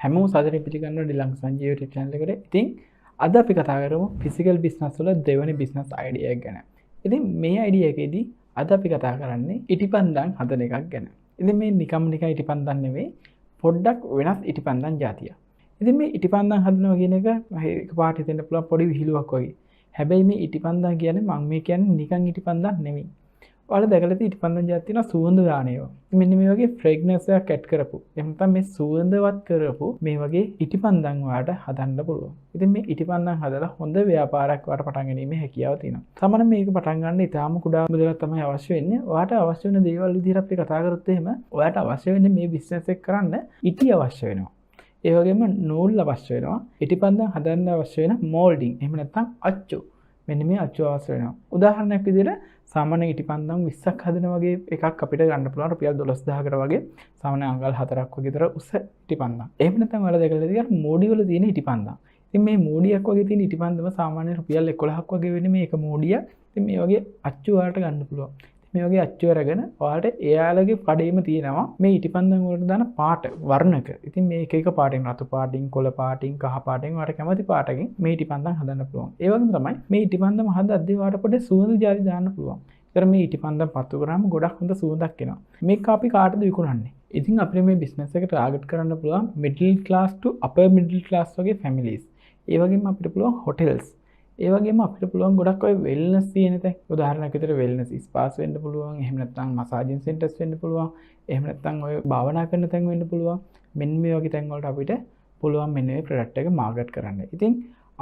හැමෝම සාදරයෙන් පිළිගන්නවා ඩිලංග සංජීව YouTube channel එකට. ඉතින් අද අපි කතා කරමු physical business වල දෙවෙනි business idea එක ගැන. ඉතින් මේ idea එකේදී අද අපි කතා කරන්නේ ඉටිපන්දම් හදන එකක් ගැන. ඉතින් මේ නිකන් ඉටිපන්දම් නෙවෙයි පොඩ්ඩක් වෙනස් ඉටිපන්දම් జాතියක්. ඉතින් මේ ඉටිපන්දම් හදනවා කියන එක එකපාරට හිතෙන්න පුළුවන් පොඩි විහිළුවක් වගේ. හැබැයි මේ ඉටිපන්දම් කියන්නේ මම මේ කියන්නේ නිකන් ඉටිපන්දම් නෙවෙයි. ඔයාලා දැකලා තියෙන ඉටිපන්දම් జాති තියෙනවා සුවඳ දාන ඒවා. මෙන්න මේ වගේ ෆ්‍රේග්නන්ස් එකක් ඇඩ් කරපු. එහෙම නැත්නම් මේ සුවඳවත් කරපු මේ වගේ ඉටිපන්දම් ඔයාලට හදන්න පුළුවන්. ඉතින් මේ ඉටිපන්දම් හදලා හොඳ ව්‍යාපාරයක් ඔයාලට පටන් ගැනීමේ හැකියාව තියෙනවා. සාමාන්‍යයෙන් මේක පටන් ගන්න ඉතාලම කුඩා මුදලක් තමයි අවශ්‍ය වෙන්නේ. ඔයාලට අවශ්‍ය වෙන දේවල් විදිහට අපි කතා කරොත් එහෙම ඔයාලට අවශ්‍ය වෙන්නේ මේ බිස්නස් එක කරන්න ඉටි අවශ්‍ය වෙනවා. ඒ වගේම නූල් අවශ්‍ය වෙනවා. ඉටිපන්දම් හදන්න අවශ්‍ය වෙන මෝල්ඩින්. එහෙම නැත්නම් අච්චු. මෙන්න මේ අච්චු අවශ්‍ය වෙනවා. උදාහරණයක් විදිහට සාමාන්‍ය ඉටිපන්දම් 20ක් හදන වගේ එකක් අපිට ගන්න පුළුවන් රුපියල් 12000කට වගේ සාමාන්‍ය අඟල් 4ක් වගේ විතර උස ඉටිපන්දම්. එහෙම නැත්නම් ඔයාලා දැකලා තියෙන මෝඩි වල තියෙන ඉටිපන්දම්. ඉතින් මේ මෝඩියක් වගේ තියෙන ඉටිපන්දම සාමාන්‍ය රුපියල් 11ක් වගේ වෙන්නේ මේ එක මෝඩිය. ඉතින් මේ වගේ අච්චු වලට ගන්න පුළුවන්. මේ වගේ අච්චු අරගෙන ඔයාලට එයාලගේ කඩේම තියෙනවා මේ ඉටිපන්දම් වලට දාන පාට වර්ණක. ඉතින් මේ එක එක පාටින් රතු පාටින් කොළ පාටින් කහ පාටින් ඔයාලට කැමති පාටකින් මේ ඉටිපන්දම් හදන්න පුළුවන්. ඒ වගේම තමයි මේ ඉටිපන්දම් හදද්දී ඔයාලට පොඩි සුවඳ ජාති දාන්න පුළුවන්. ඒතර මේ ඉටිපන්දම් පත්තු කරාම ගොඩක් හොඳ සුවඳක් එනවා. මේක අපි කාටද විකුණන්නේ? ඉතින් අපිට මේ බිස්නස් එක ටාගට් කරන්න පුළුවන් middle class to upper middle class වගේ families. ඒ වගේම අපිට පුළුවන් hotels. ඒ වගේම අපිට පුළුවන් ගොඩක් ඔය වෙල්නස් තියෙන තැන්. උදාහරණයක් විදිහට වෙල්නස් ස්පාස් වෙන්න පුළුවන්. එහෙම නැත්නම් මසාජින් සෙන්ටර්ස් වෙන්න පුළුවන්. එහෙම නැත්නම් ඔය භාවනා කරන තැන් වෙන්න පුළුවන්. මෙන්න මේ වගේ තැන් වලට අපිට පුළුවන් මෙන්න මේ ප්‍රොඩක්ට් එක මාකට් කරන්න. ඉතින්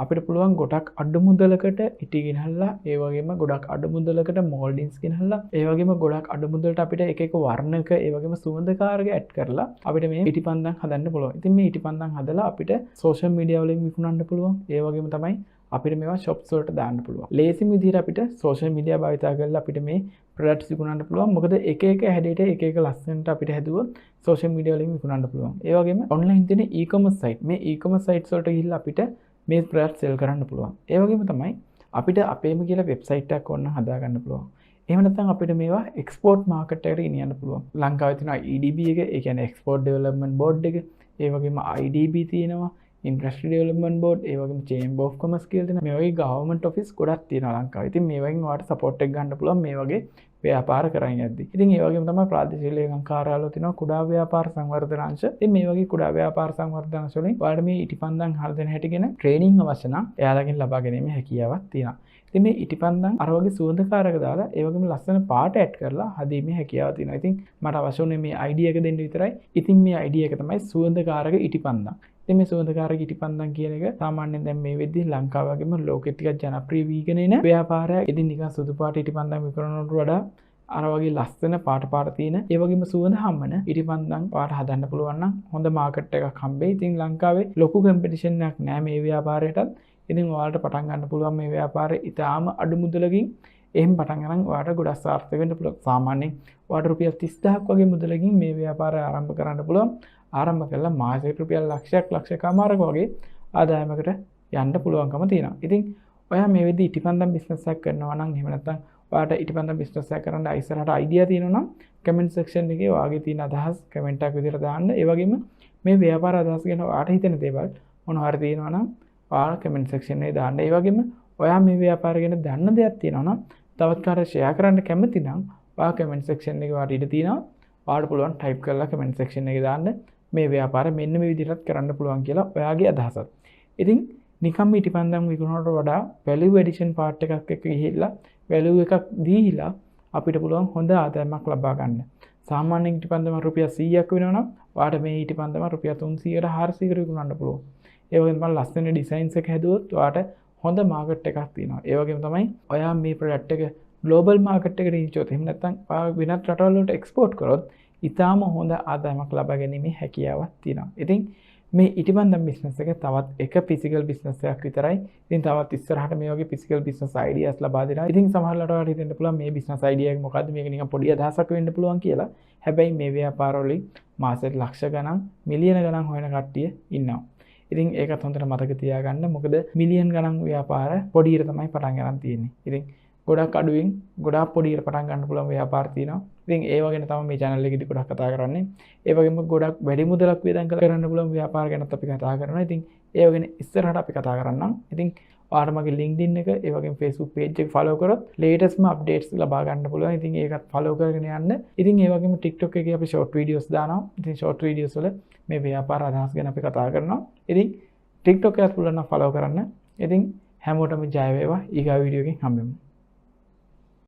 අපිට පුළුවන් ගොඩක් අඩු මුදලකට ඉටි ගෙනල්ලා ඒ වගේම ගොඩක් අඩු මුදලකට මෝල්ඩින්ස් ගෙනල්ලා ඒ වගේම ගොඩක් අඩු මුදලට අපිට එක එක වර්ණක ඒ වගේම සුවඳකාරක ඇඩ් කරලා අපිට මේ ඉටිපන්දම් හදන්න පුළුවන්. ඉතින් මේ ඉටිපන්දම් හදලා අපිට සෝෂල් මීඩියා වලින් විකුණන්න පුළුවන්. ඒ වගේම තමයි අපිට මේවා shops වලට දාන්න පුළුවන්. ලේසිම විදිහට අපිට social media භාවිතා කරලා අපිට මේ products විකුණන්න පුළුවන්. මොකද එක එක හැඩයට එක එක ලස්සනට අපිට හැදුවොත් social media වලින් විකුණන්න පුළුවන්. ඒ වගේම online තියෙන e-commerce site මේ e-commerce sites වලට ගිහිල්ලා අපිට මේ products sell කරන්න පුළුවන්. ඒ වගේම තමයි අපිට අපේම කියලා website එකක් ඕන හදා ගන්න පුළුවන්. එහෙම නැත්නම් අපිට මේවා export market එකට ගෙනියන්න පුළුවන්. ලංකාවේ තියෙනවා EDB එක, ඒ කියන්නේ Export Development Board එක. ඒ වගේම IDB තියෙනවා. Industry Development Board, ඒ වගේම Chamber of Commerce කියලා තියෙනවා. මේ වගේ government office ගොඩක් තියෙනවා ලංකාවේ. ඉතින් මේ වගේ ඔයාලට support එක ගන්න පුළුවන් මේ වගේ ව්‍යාපාර කරගෙන යද්දි. ඉතින් ඒ වගේම තමයි ප්‍රාදේශීය ලේකම් කාර්යාලවල තියෙනවා කුඩා ව්‍යාපාර සංවර්ධන අංශ. ඉතින් මේ වගේ කුඩා ව්‍යාපාර සංවර්ධන අංශ වලින් ඔයාලට මේ ඉටිපන්දම් හදන හැටි ගැන ට්‍රේනින් අවශ්‍ය නම් එයාලගෙන් ලබා ගැනීමේ හැකියාවක් තියෙනවා. ඉතින් මේ ඉටිපන්දම් අර වගේ සුවඳකාරක දාලා ඒ වගේම ලස්සන පාට ඇඩ් කරලා හදීමේ හැකියාව තියෙනවා. ඉතින් මට අවශ්‍ය වුණේ මේ අයිඩියා එක දෙන්න විතරයි. ඉතින් මේ අයිඩියා එක තමයි සුවඳකාරක ඉටිපන්දම්. ඉතින් මේ සුවඳකාරක ඉටිපන්දම් කියන එක සාමාන්‍යයෙන් දැන් මේ වෙද්දී ලංකාව වගේම ලෝකෙ ටිකක් ජනප්‍රිය වීගෙන එන ව්‍යාපාරයක්. ඉතින් නිකන් සුදු පාට ඉටිපන්දම් විකුණනවට වඩා අර වගේ ලස්සන පාට තියෙන ඒ වගේම සුවඳ හම්බන ඉටිපන්දම් පාට හදන්න පුළුවන් නම් හොඳ මාකට් එකක් හම්බෙයි. ඉතින් ලංකාවේ ලොකු කම්පිටිෂන් එකක් නෑ මේ ව්‍යාපාරයටත්. ඉතින් ඔයාලට පටන් ගන්න පුළුවන් මේ ව්‍යාපාරය ඉතාලම අඩු මුදලකින් එහෙම පටන් ගන්න ඔයාලට ගොඩක් සාර්ථක වෙන්න පුළුවන්. සාමාන්‍යයෙන් ඔයාලට රුපියල් 30000ක් වගේ මුදලකින් මේ ව්‍යාපාරය ආරම්භ කරන්න පුළුවන්. ආරම්භ කළා මාසෙට රුපියල් ලක්ෂයකමාරක වගේ ආදායමකට යන්න පුළුවන්කම තියෙනවා. ඉතින් ඔයා මේ වෙද්දී ඉටිපන්දම් බිස්නස් එකක් කරනවා නම් එහෙම නැත්නම් ඔයාලට ඉටිපන්දම් බිස්නස් එකක් කරන්න ඉස්සරහට අයිඩියා තියෙනවා නම් කමෙන්ට් සෙක්ෂන් එකේ ඔයාගේ තියෙන අදහස් කමෙන්ට් එකක් විදිහට දාන්න. ඒ වගේම මේ ව්‍යාපාර අදහස් ගැන ඔයාට හිතෙන දේවල් මොනවා හරි තියෙනවා නම් ඔයාලා කමෙන්ට් සෙක්ෂන් එකේ දාන්න. ඒ වගේම ඔයා මේ ව්‍යාපාරය ගැන දන්න දෙයක් තියෙනවා නම් තවත් කාටට ෂෙයා කරන්න කැමති නම් ඔයා කමෙන්ට් සෙක්ෂන් එකේ ඔයාට ඉඩ තියෙනවා. ඔයාලට පුළුවන් ටයිප් කරලා කමෙන්ට් සෙක්ෂන් එකේ දාන්න මේ ව්‍යාපාරය මෙන්න මේ විදිහට කරන්න පුළුවන් කියලා ඔයාගේ අදහසක්. ඉතින් නිකම්ම ඉටිපන්දම් විකුණනට වඩා value addition part එකක් එක්ක ගිහිල්ලා value එකක් දීලා අපිට පුළුවන් හොඳ ආදායමක් ලබා ගන්න. සාමාන්‍යයෙන් ඉටිපන්දම රුපියල් 100ක් වෙනවා නම් ඔයාලට මේ ඉටිපන්දම රුපියල් 300කට 400කට විකුණන්න පුළුවන්. ඒ වගේම තමයි ලස්සන ඩිසයින්ස් එක හැදුවොත් ඔයාලට හොඳ මාකට් එකක් තියෙනවා. ඒ වගේම තමයි ඔයා මේ ප්‍රොඩක්ට් එක ග්ලෝබල් මාකට් එකට රීච් එහෙම නැත්නම් ඔයා වෙනත් රටවල් වලට එක්ස්පෝර්ට් කරොත් ඉතාම හොඳ ආදායමක් ලබා ගැනීමේ හැකියාවක් තියෙනවා. ඉතින් මේ ඉටිපන්දම් බිස්නස් එක තවත් එක ෆිසිකල් බිස්නස් එකක් විතරයි. ඉතින් තවත් ඉස්සරහට මේ වගේ ෆිසිකල් බිස්නස් අයිඩියාස් ලබා දෙනවා. ඉතින් සමහරවිට ඔයාලට හිතෙන්න පුළුවන් මේ බිස්නස් අයිඩියා එක මොකද්ද මේක නිකන් පොඩි අදහසක් වෙන්න පුළුවන් කියලා. හැබැයි මේ ව්‍යාපාරවලින් මාසෙට ලක්ෂ ගණන් මිලියන ගණන් හොයන කට්ටිය ඉන්නවා. ඉතින් ඒකත් හොඳට මතක තියාගන්න. මොකද මිලියන් ගණන් ව්‍යාපාර පොඩියට තමයි පටන් ගන්න තියෙන්නේ. ඉතින් ගොඩක් අඩුවෙන් ගොඩාක් පොඩියට පටන් ගන්න පුළුවන් ව්‍යාපාර තියෙනවා. ඉතින් ඒව ගැන තමයි මේ channel එකේදී ගොඩක් කතා කරන්නේ. ඒ වගේම ගොඩක් වැඩි මුදලක් වියදම් කරන්න පුළුවන් ව්‍යාපාර ගැනත් අපි කතා කරනවා. ඉතින් ඒව ගැන ඉස්සරහට අපි කතා කරන්නම්. ඉතින් ඔයාලට මගේ LinkedIn එක, ඒ වගේම Facebook page එක follow කරොත් latestම updates ලබා ගන්න පුළුවන්. ඉතින් ඒකත් follow කරගෙන යන්න. ඉතින් ඒ වගේම TikTok එකේ අපි short videos දානවා. ඉතින් short videos වල මේ ව්‍යාපාර අදහස් ගැන අපි කතා කරනවා. ඉතින් TikTok එකත් පුළුවන් නම් follow කරන්න. ඉතින් හැමෝටම ජය වේවා. ඊගා වීඩියෝ එකකින් හම්බෙමු.